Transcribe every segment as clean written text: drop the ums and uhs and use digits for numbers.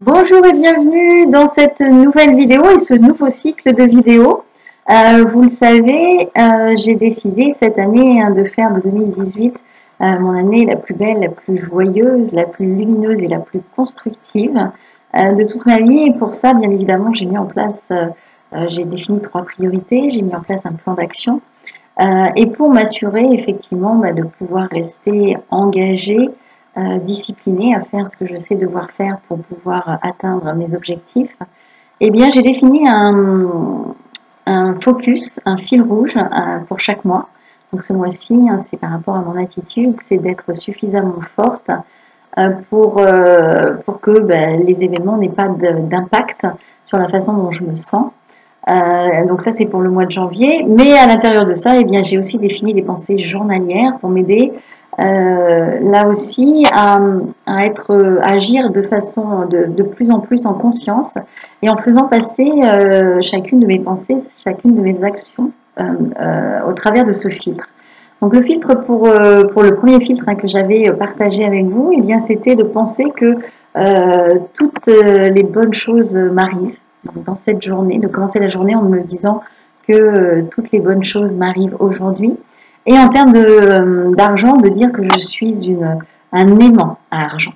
Bonjour et bienvenue dans cette nouvelle vidéo et ce nouveau cycle de vidéos. Vous le savez, j'ai décidé cette année de faire de 2018 mon année la plus belle, la plus joyeuse, la plus lumineuse et la plus constructive de toute ma vie. Et pour ça, bien évidemment, j'ai mis en place, j'ai défini 3 priorités, j'ai mis en place un plan d'action. Et pour m'assurer effectivement de pouvoir rester engagée, disciplinée à faire ce que je sais devoir faire pour pouvoir atteindre mes objectifs, eh bien j'ai défini un focus, un fil rouge pour chaque mois. Donc ce mois-ci, c'est par rapport à mon attitude, c'est d'être suffisamment forte pour que les événements n'aient pas d'impact sur la façon dont je me sens. Donc ça c'est pour le mois de janvier, mais à l'intérieur de ça, eh bien j'ai aussi défini des pensées journalières pour m'aider là aussi à agir de façon de plus en plus en conscience et en faisant passer chacune de mes pensées, chacune de mes actions au travers de ce filtre. Donc le filtre pour le premier filtre que j'avais partagé avec vous, eh bien c'était de penser que toutes les bonnes choses m'arrivent dans cette journée, de commencer la journée en me disant que toutes les bonnes choses m'arrivent aujourd'hui. Et en termes d'argent, de dire que je suis un aimant à argent.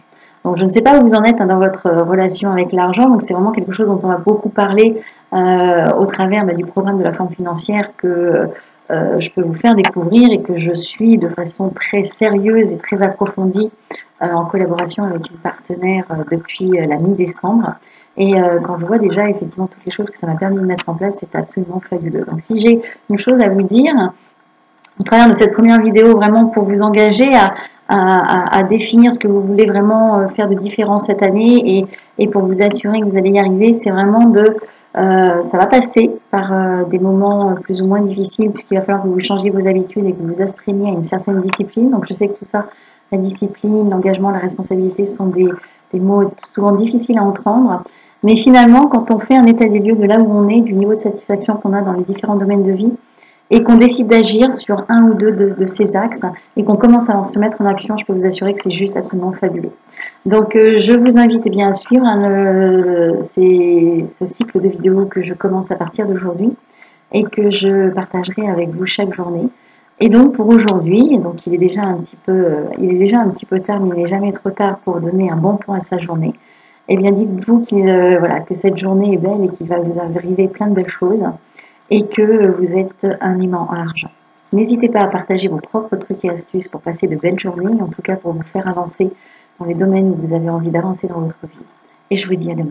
Donc je ne sais pas où vous en êtes dans votre relation avec l'argent, donc c'est vraiment quelque chose dont on va beaucoup parler au travers du programme de la forme financière que je peux vous faire découvrir et que je suis de façon très sérieuse et très approfondie en collaboration avec une partenaire depuis la mi-décembre. Et quand je vois déjà effectivement toutes les choses que ça m'a permis de mettre en place, c'est absolument fabuleux. Donc si j'ai une chose à vous dire, au travers de cette première vidéo, vraiment pour vous engager à définir ce que vous voulez vraiment faire de différent cette année et pour vous assurer que vous allez y arriver, c'est vraiment ça va passer par des moments plus ou moins difficiles puisqu'il va falloir que vous changiez vos habitudes et que vous astreigniez à une certaine discipline. Donc je sais que tout ça, la discipline, l'engagement, la responsabilité, sont des mots souvent difficiles à entendre. Mais finalement, quand on fait un état des lieux de là où on est, du niveau de satisfaction qu'on a dans les différents domaines de vie, et qu'on décide d'agir sur un ou deux de ces axes et qu'on commence à se mettre en action, je peux vous assurer que c'est juste absolument fabuleux. Donc je vous invite bien à suivre ce cycle de vidéos que je commence à partir d'aujourd'hui et que je partagerai avec vous chaque journée. Et donc pour aujourd'hui, donc il est déjà un petit peu tard, mais il n'est jamais trop tard pour donner un bon point à sa journée. Eh bien dites-vous que cette journée est belle et qu'il va vous arriver plein de belles choses et que vous êtes un aimant à argent. N'hésitez pas à partager vos propres trucs et astuces pour passer de belles journées, en tout cas pour vous faire avancer dans les domaines où vous avez envie d'avancer dans votre vie. Et je vous dis à demain.